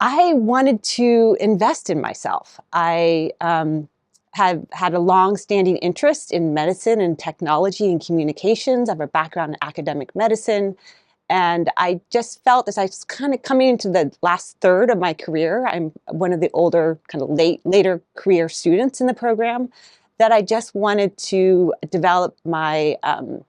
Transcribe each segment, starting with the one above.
I wanted to invest in myself. I have had a long-standing interest in medicine and technology and communications. I have a background in academic medicine. And I just felt as I was kind of coming into the last third of my career, I'm one of the older, kind of later career students in the program, that I just wanted to develop my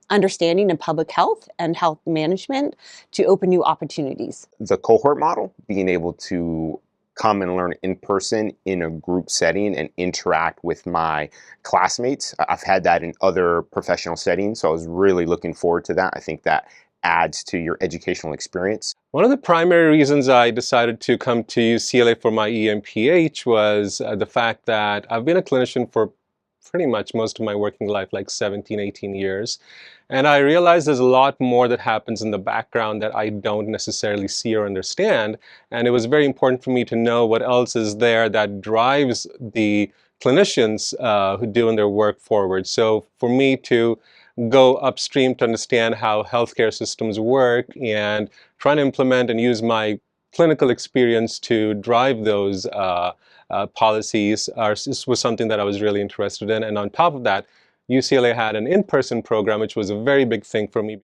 understanding of public health and health management to open new opportunities. The cohort model, being able to come and learn in person in a group setting and interact with my classmates. I've had that in other professional settings, so I was really looking forward to that. I think that adds to your educational experience. One of the primary reasons I decided to come to UCLA for my MPH was the fact that I've been a clinician for pretty much most of my working life, like 17, 18 years. And I realized there's a lot more that happens in the background that I don't necessarily see or understand. And it was very important for me to know what else is there that drives the clinicians who doing their work forward. So for me to go upstream to understand how healthcare systems work and trying to implement and use my clinical experience to drive those policies was something that I was really interested in. And on top of that, UCLA had an in-person program, which was a very big thing for me.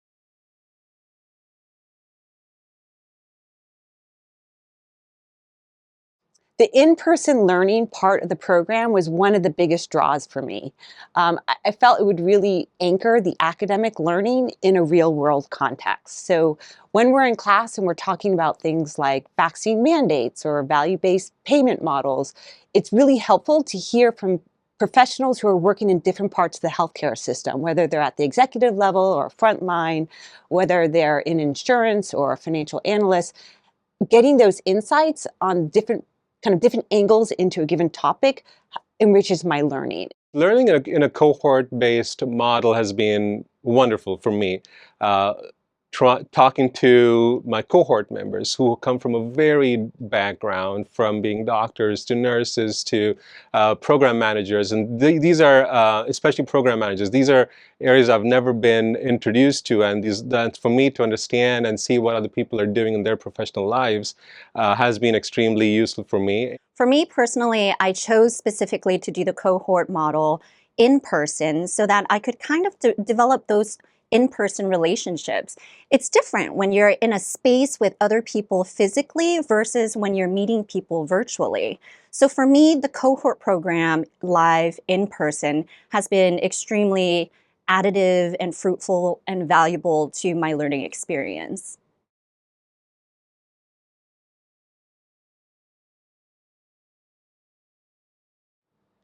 The in-person learning part of the program was one of the biggest draws for me. I felt it would really anchor the academic learning in a real-world context. So when we're in class and we're talking about things like vaccine mandates or value-based payment models, it's really helpful to hear from professionals who are working in different parts of the healthcare system, whether they're at the executive level or frontline, whether they're in insurance or a financial analyst. Getting those insights on different angles into a given topic enriches my learning. Learning in a cohort-based model has been wonderful for me. Talking to my cohort members who come from a varied background, from being doctors to nurses to program managers, and these are, especially program managers, these are areas I've never been introduced to, and that for me to understand and see what other people are doing in their professional lives has been extremely useful for me. For me personally, I chose specifically to do the cohort model in person so that I could kind of develop those in-person relationships. It's different when you're in a space with other people physically versus when you're meeting people virtually. So for me, the cohort program live in person has been extremely additive and fruitful and valuable to my learning experience.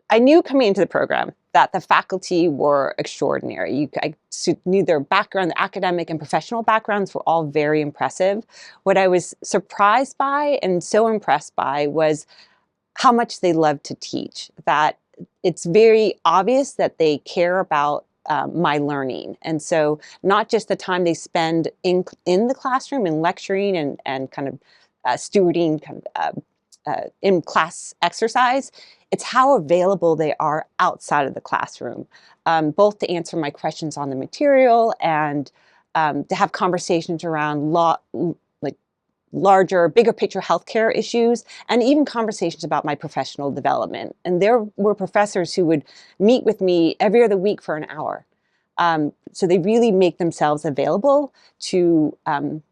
I knew coming into the program that the faculty were extraordinary. I knew their background, the academic and professional backgrounds were all very impressive. What I was surprised by and so impressed by was how much they love to teach, that it's very obvious that they care about my learning. And so not just the time they spend in the classroom and lecturing and kind of stewarding in-class exercise, it's how available they are outside of the classroom, both to answer my questions on the material and to have conversations around larger, bigger picture healthcare issues, and even conversations about my professional development. And there were professors who would meet with me every other week for an hour. So they really make themselves available to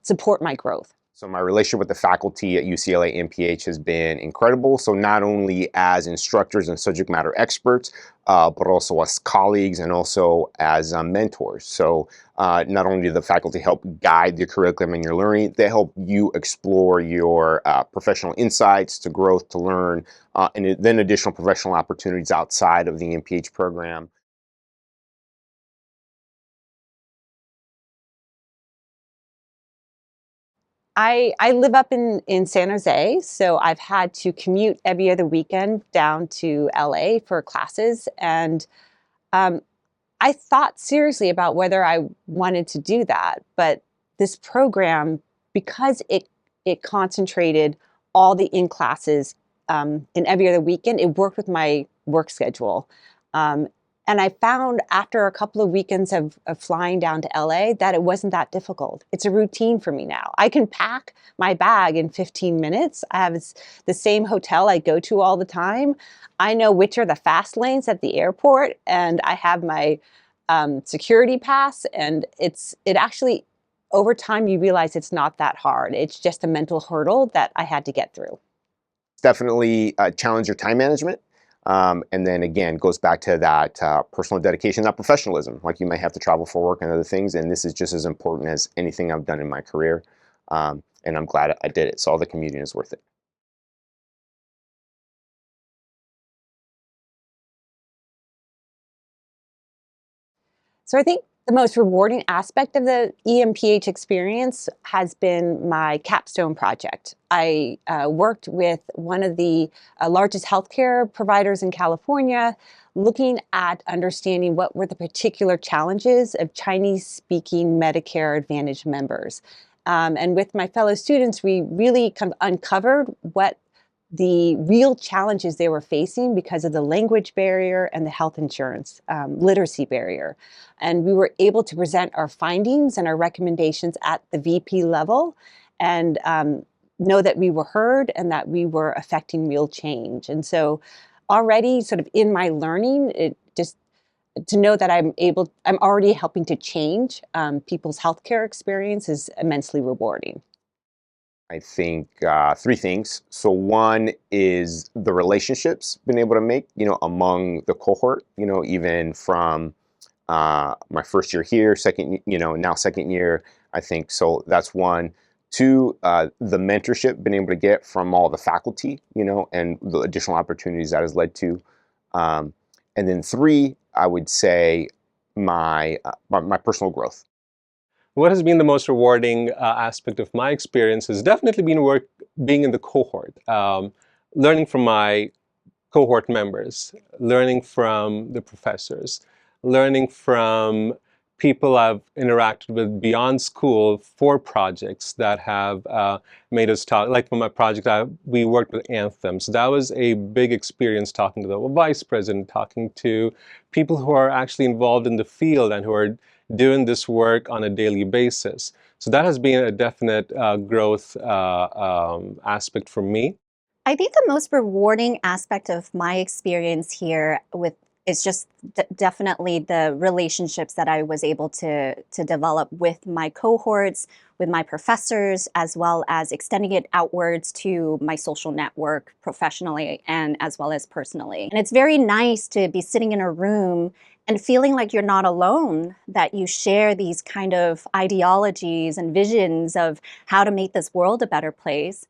support my growth. So my relationship with the faculty at UCLA MPH has been incredible. So not only as instructors and subject matter experts, but also as colleagues and also as mentors. So not only do the faculty help guide your curriculum and your learning, they help you explore your professional insights to growth, to learn, and then additional professional opportunities outside of the MPH program. I live up in San Jose, so I've had to commute every other weekend down to LA for classes. And I thought seriously about whether I wanted to do that. But this program, because it concentrated all the in-classes in every other weekend, it worked with my work schedule. And I found after a couple of weekends of flying down to LA that it wasn't that difficult. It's a routine for me now. I can pack my bag in 15 minutes. I have the same hotel I go to all the time. I know which are the fast lanes at the airport, and I have my security pass. And it actually, over time, you realize it's not that hard. It's just a mental hurdle that I had to get through. Definitely challenge your time management. And then again, goes back to that personal dedication, that professionalism. Like you might have to travel for work and other things, and this is just as important as anything I've done in my career. And I'm glad I did it. So all the commuting is worth it. So I think the most rewarding aspect of the EMPH experience has been my capstone project. I worked with one of the largest healthcare providers in California, looking at understanding what were the particular challenges of Chinese-speaking Medicare Advantage members. And with my fellow students, we really kind of uncovered what the real challenges they were facing because of the language barrier and the health insurance literacy barrier. And we were able to present our findings and our recommendations at the VP level and know that we were heard and that we were affecting real change. And so already sort of in my learning, it just to know that I'm already helping to change people's healthcare experience is immensely rewarding. I think three things. So one is the relationships been able to make, among the cohort, even from my first year here, now second year, I think. So that's one. Two, the mentorship been able to get from all the faculty, and the additional opportunities that has led to. And then three, I would say my personal growth. What has been the most rewarding aspect of my experience has definitely been being in the cohort, learning from my cohort members, learning from the professors, learning from people I've interacted with beyond school for projects that have made us talk. Like for my project, we worked with Anthem. So that was a big experience talking to the vice president, talking to people who are actually involved in the field and who are doing this work on a daily basis. So that has been a definite growth aspect for me. I think the most rewarding aspect of my experience here is just definitely the relationships that I was able to develop with my cohorts, with my professors, as well as extending it outwards to my social network professionally and as well as personally. And it's very nice to be sitting in a room and feeling like you're not alone, that you share these kind of ideologies and visions of how to make this world a better place.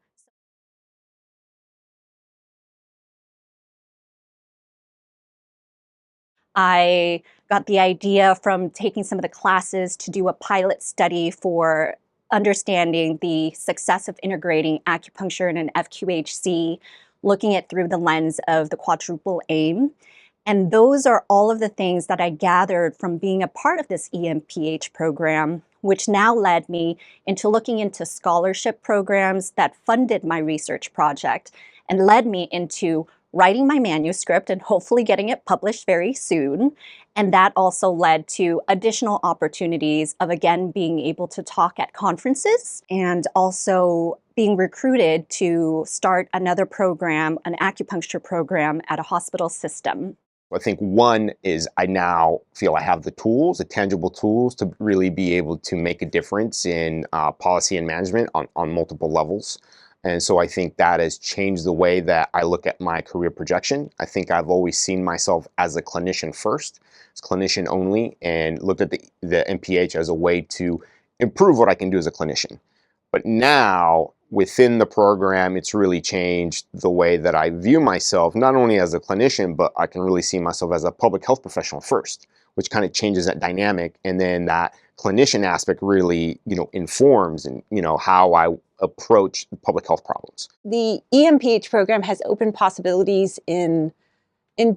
I got the idea from taking some of the classes to do a pilot study for understanding the success of integrating acupuncture and an FQHC, looking at through the lens of the quadruple aim. And those are all of the things that I gathered from being a part of this EMPH program, which now led me into looking into scholarship programs that funded my research project and led me into writing my manuscript and hopefully getting it published very soon. And that also led to additional opportunities of, again, being able to talk at conferences and also being recruited to start another program, an acupuncture program at a hospital system. I think one is I now feel I have the tools, the tangible tools to really be able to make a difference in policy and management on multiple levels. And so I think that has changed the way that I look at my career projection. I think I've always seen myself as a clinician first, as clinician only, and looked at the MPH as a way to improve what I can do as a clinician. But now, within the program, it's really changed the way that I view myself, not only as a clinician, but I can really see myself as a public health professional first, which kind of changes that dynamic. And then that clinician aspect really, informs and, how I approach public health problems. The EMPH program has opened possibilities in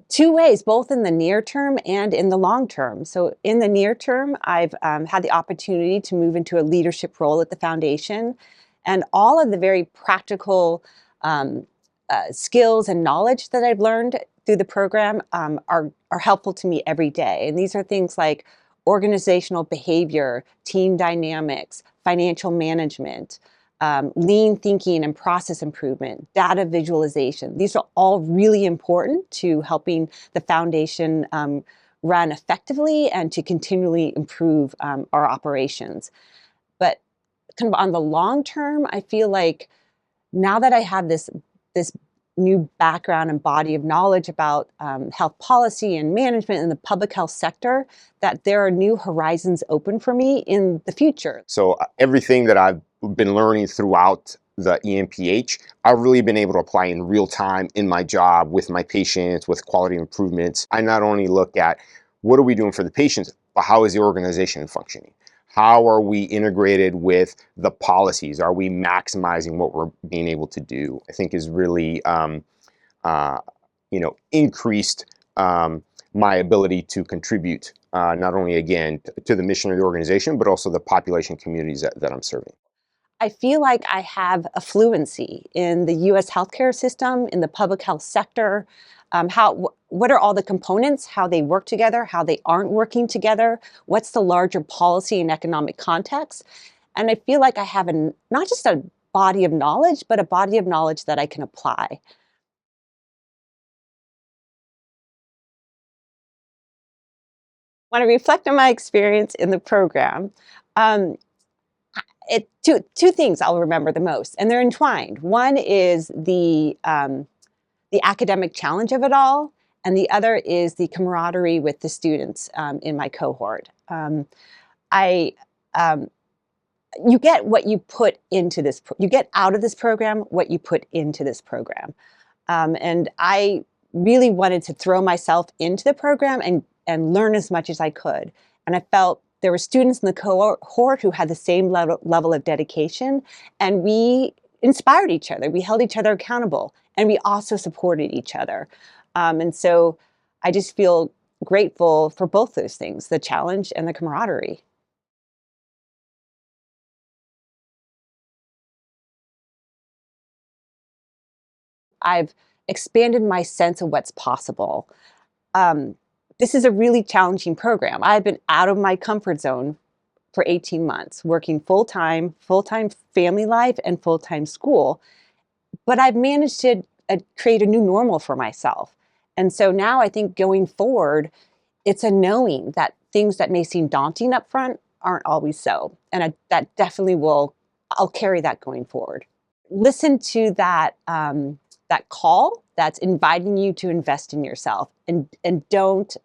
two ways, both in the near term and in the long term. So in the near term, I've had the opportunity to move into a leadership role at the foundation, and all of the very practical skills and knowledge that I've learned through the program are helpful to me every day. And these are things like organizational behavior, team dynamics, financial management, lean thinking and process improvement, data visualization. These are all really important to helping the foundation run effectively and to continually improve our operations. But kind of on the long term, I feel like now that I have this new background and body of knowledge about health policy and management in the public health sector, that there are new horizons open for me in the future. So everything that I've been learning throughout the EMPH, I've really been able to apply in real time in my job with my patients, with quality improvements. I not only look at what are we doing for the patients, but how is the organization functioning? How are we integrated with the policies? Are we maximizing what we're being able to do? I think is really, increased my ability to contribute not only, again, to the mission of the organization, but also the population communities that I'm serving. I feel like I have a fluency in the U.S. healthcare system, in the public health sector, what are all the components, how they work together, how they aren't working together, what's the larger policy and economic context. And I feel like I have not just a body of knowledge, but a body of knowledge that I can apply. When I reflect on my experience in the program, two things I'll remember the most, and they're entwined. One is the academic challenge of it all, and the other is the camaraderie with the students in my cohort. I you get what you put into this. You get out of this program what you put into this program, and I really wanted to throw myself into the program and learn as much as I could. And I felt there were students in the cohort who had the same level of dedication, and we inspired each other. We held each other accountable, and we also supported each other. And so I just feel grateful for both those things, the challenge and the camaraderie. I've expanded my sense of what's possible. This is a really challenging program. I've been out of my comfort zone for 18 months, working full-time family life and full-time school. But I've managed to create a new normal for myself. And so now I think going forward, it's a knowing that things that may seem daunting up front aren't always so. And that definitely I'll carry that going forward. Listen to that call that's inviting you to invest in yourself, and don't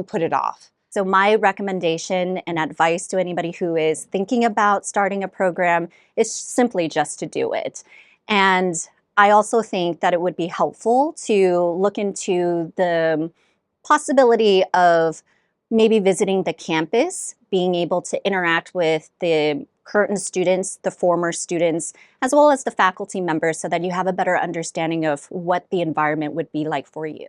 put it off. So my recommendation and advice to anybody who is thinking about starting a program is simply just to do it. And I also think that it would be helpful to look into the possibility of maybe visiting the campus, being able to interact with the current students, the former students, as well as the faculty members, so that you have a better understanding of what the environment would be like for you.